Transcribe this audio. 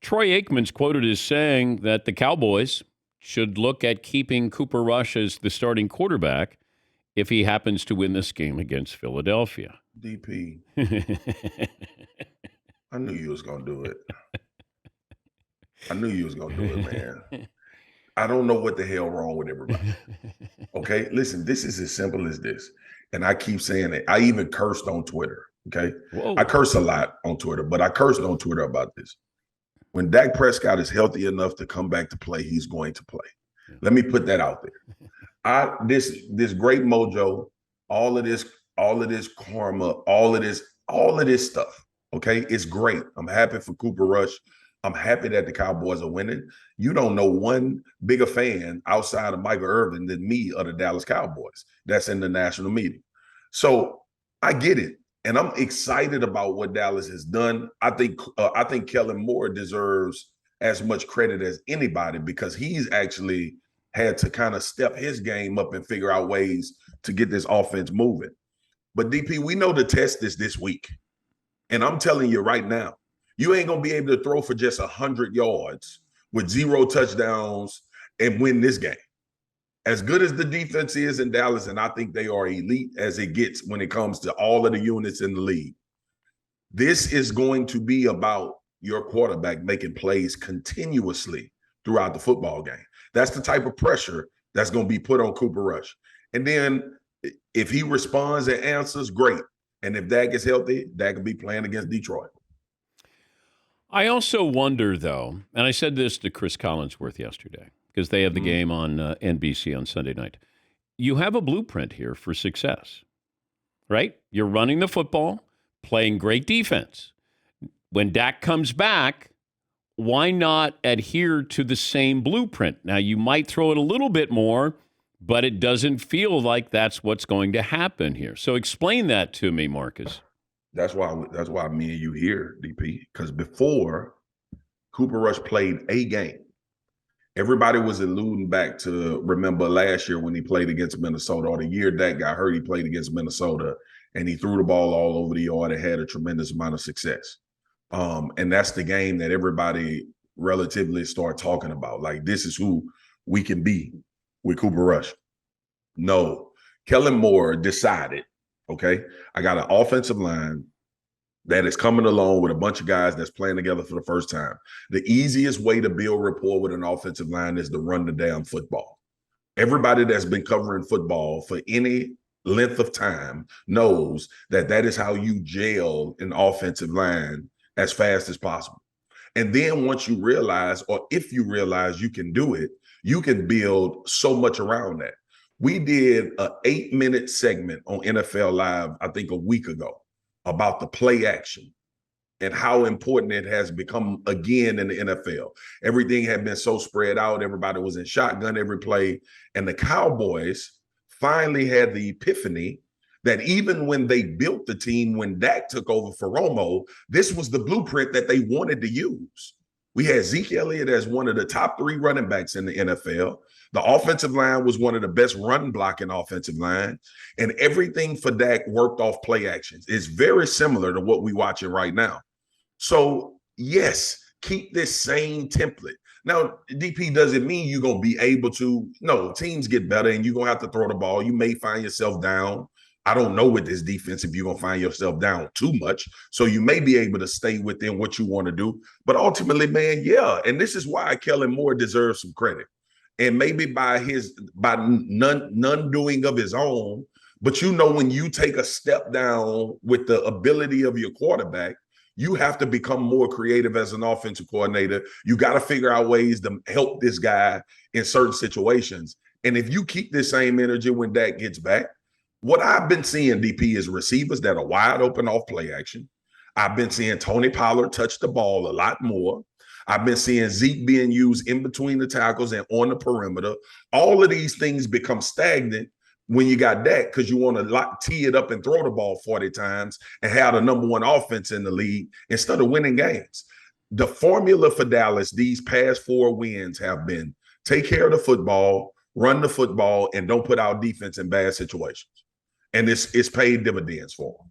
Troy Aikman's quoted as saying that the Cowboys should look at keeping Cooper Rush as the starting quarterback if he happens to win this game against Philadelphia. DP, I knew you was gonna do it. I knew you was gonna do it, man. I don't know what the hell wrong with everybody. Okay, listen, this is as simple as this, and I keep saying it. I even cursed on Twitter. Okay, Whoa. I curse a lot on Twitter, but I cursed on Twitter about this. When Dak Prescott is healthy enough to come back to play, he's going to play. Let me put that out there. This great mojo, all of this karma, all of this stuff. Okay, it's great. I'm happy for Cooper Rush. I'm happy that the Cowboys are winning. You don't know one bigger fan outside of Michael Irvin than me of the Dallas Cowboys. That's in the national meeting. So I get it. And I'm excited about what Dallas has done. I think Kellen Moore deserves as much credit as anybody because he's actually had to kind of step his game up and figure out ways to get this offense moving. But DP, we know the test is this week. And I'm telling you right now, you ain't going to be able to throw for just 100 yards with 0 touchdowns and win this game. As good as the defense is in Dallas, and I think they are elite as it gets when it comes to all of the units in the league, this is going to be about your quarterback making plays continuously throughout the football game. That's the type of pressure that's going to be put on Cooper Rush. And then if he responds and answers, great. And if Dak is healthy, Dak will be playing against Detroit. I also wonder, though, and I said this to Chris Collinsworth yesterday, because they have the game on NBC on Sunday night. You have a blueprint here for success, right? You're running the football, playing great defense. When Dak comes back, why not adhere to the same blueprint? Now, you might throw it a little bit more, but it doesn't feel like that's what's going to happen here. So explain that to me, Marcus. That's why me and you here, DP, because before Cooper Rush played a game, everybody was alluding back to remember last year when he played against Minnesota, or the year Dak got hurt, he played against Minnesota, and he threw the ball all over the yard and had a tremendous amount of success. And that's the game that everybody relatively start talking about. Like, this is who we can be with Cooper Rush. No, Kellen Moore decided, okay, I got an offensive line that is coming along with a bunch of guys that's playing together for the first time. The easiest way to build rapport with an offensive line is to run the damn football. Everybody that's been covering football for any length of time knows that that is how you gel an offensive line as fast as possible. And then once you realize, or if you realize you can do it, you can build so much around that. We did an 8-minute segment on NFL Live, I think a week ago, about the play action and how important it has become again in the NFL. Everything had been so spread out. Everybody was in shotgun every play. And the Cowboys finally had the epiphany that even when they built the team, when Dak took over for Romo, this was the blueprint that they wanted to use. We had Zeke Elliott as one of the top 3 running backs in the NFL. The offensive line was one of the best run blocking offensive line, and everything for Dak worked off play actions. It's very similar to what we're watching right now. So, yes, keep this same template. Now, DP, doesn't mean you're going to be able to. No, teams get better, and you're going to have to throw the ball. You may find yourself down. I don't know with this defense if you're going to find yourself down too much. So you may be able to stay within what you want to do. But ultimately, man, yeah. And this is why Kellen Moore deserves some credit. And maybe by none doing of his own. But you know, when you take a step down with the ability of your quarterback, you have to become more creative as an offensive coordinator. You got to figure out ways to help this guy in certain situations. And if you keep this same energy when Dak gets back, what I've been seeing, DP, is receivers that are wide open off play action. I've been seeing Tony Pollard touch the ball a lot more. I've been seeing Zeke being used in between the tackles and on the perimeter. All of these things become stagnant when you got Dak because you want to tee it up and throw the ball 40 times and have the number 1 offense in the league instead of winning games. The formula for Dallas these past 4 wins have been take care of the football, run the football, and don't put our defense in bad situations. And it's paid dividends for them.